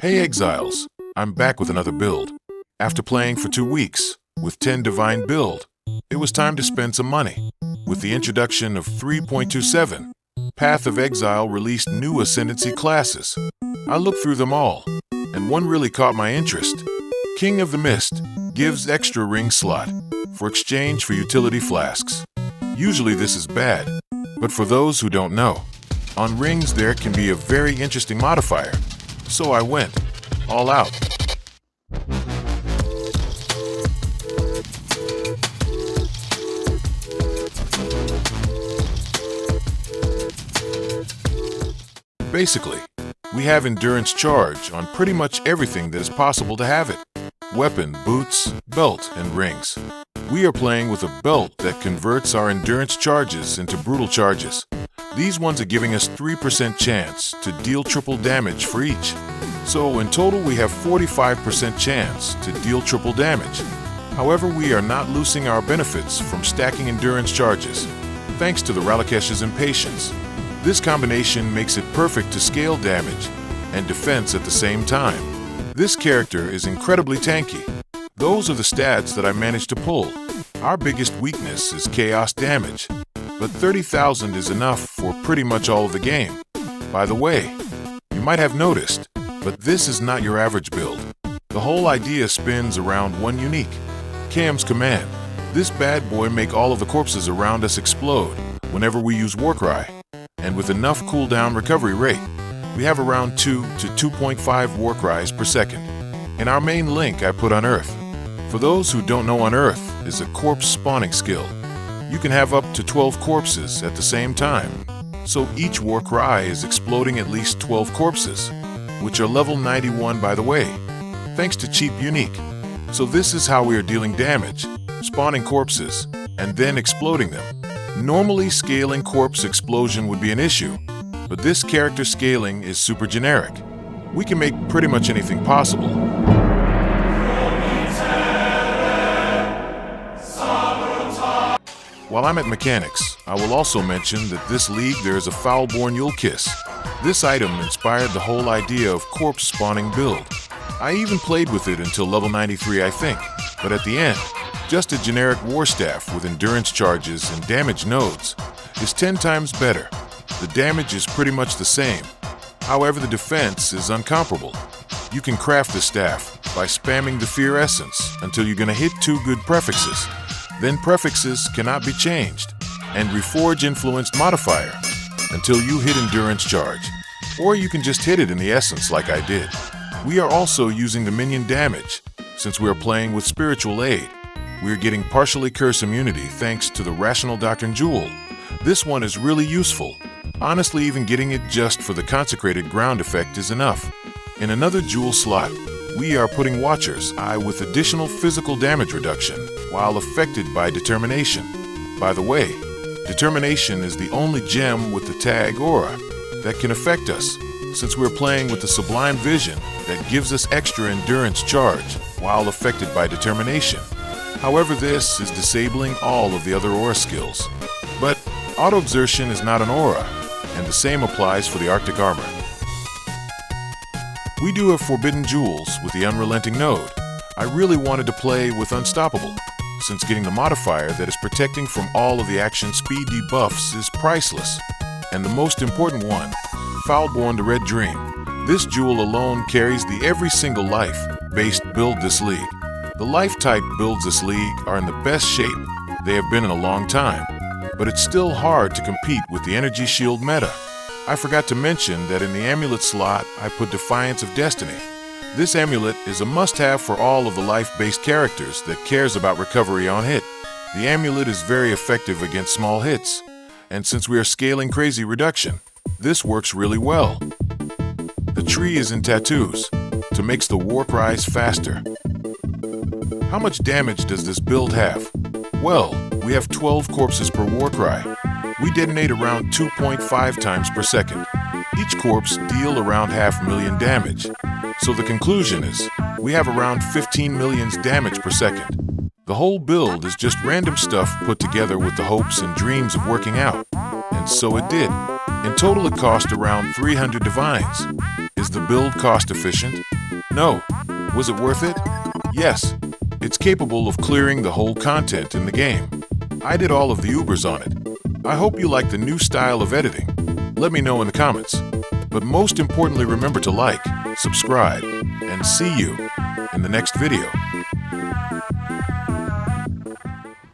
Hey Exiles, I'm back with another build. After playing for 2 weeks, with 10 Divine build, it was time to spend some money. With the introduction of 3.27, Path of Exile released new Ascendancy classes. I looked through them all, and one really caught my interest. King of the Mist gives extra ring slot for exchange for utility flasks. Usually this is bad, but for those who don't know, on rings there can be a very interesting modifier. So I went all out. Basically, we have endurance charge on pretty much everything that is possible to have it. Weapon, boots, belt, and rings. We are playing with a belt that converts our endurance charges into brutal charges. These ones are giving us 3% chance to deal triple damage for each. So in total we have 45% chance to deal triple damage. However, we are not losing our benefits from stacking endurance charges, thanks to the Ralakesh's impatience. This combination makes it perfect to scale damage and defense at the same time. This character is incredibly tanky. Those are the stats that I managed to pull. Our biggest weakness is chaos damage, but 30,000 is enough for pretty much all of the game. By the way, you might have noticed, but this is not your average build. The whole idea spins around one unique, Cam's command. This bad boy make all of the corpses around us explode whenever we use Warcry, and with enough cooldown recovery rate, we have around 2 to 2.5 Warcries per second. In our main link I put Unearth. For those who don't know, Unearth is a corpse spawning skill. You can have up to 12 corpses at the same time. So each Warcry is exploding at least 12 corpses, which are level 91 by the way, thanks to cheap unique. So this is how we are dealing damage, spawning corpses, and then exploding them. Normally scaling corpse explosion would be an issue, but this character scaling is super generic. We can make pretty much anything possible. While I'm at mechanics, I will also mention that this league there is a Foulborn You'll Kiss. This item inspired the whole idea of corpse spawning build. I even played with it until level 93 I think, but at the end, just a generic war staff with endurance charges and damage nodes is 10 times better. The damage is pretty much the same. However, the defense is incomparable. You can craft the staff by spamming the Fear Essence until you're gonna hit 2 good prefixes. Then prefixes cannot be changed, and Reforge Influenced Modifier until you hit Endurance Charge. Or you can just hit it in the Essence like I did. We are also using the minion damage. Since we are playing with Spiritual Aid, we are getting partially curse immunity thanks to the Rational Doctrine Jewel. This one is really useful. Honestly, even getting it just for the Consecrated Ground effect is enough. In another jewel slot, we are putting Watcher's Eye with additional physical damage reduction while affected by Determination. By the way, Determination is the only gem with the tag Aura that can affect us, since we're playing with the Sublime Vision that gives us extra endurance charge while affected by Determination. However, this is disabling all of the other aura skills. But Auto-Exertion is not an aura, and the same applies for the Arctic Armor. We do have Forbidden Jewels with the Unrelenting node. I really wanted to play with Unstoppable, since getting the modifier that is protecting from all of the action speed debuffs is priceless. And the most important one, Foulborn the Red Dream. This jewel alone carries the every single life-based build this league. The life-type builds this league are in the best shape they have been in a long time, but it's still hard to compete with the Energy Shield meta. I forgot to mention that in the Amulet slot, I put Defiance of Destiny. This amulet is a must-have for all of the life-based characters that cares about recovery on hit. The amulet is very effective against small hits, and since we are scaling crazy reduction, this works really well. The tree is in tattoos to make the war cries faster. How much damage does this build have? Well, we have 12 corpses per war cry. We detonate around 2.5 times per second. Each corpse deal around 500,000 damage. So the conclusion is, we have around 15 million damage per second. The whole build is just random stuff put together with the hopes and dreams of working out. And so it did. In total, it cost around 300 divines. Is the build cost efficient? No. Was it worth it? Yes. It's capable of clearing the whole content in the game. I did all of the Ubers on it. I hope you like the new style of editing. Let me know in the comments. But most importantly, remember to like, subscribe, and see you in the next video.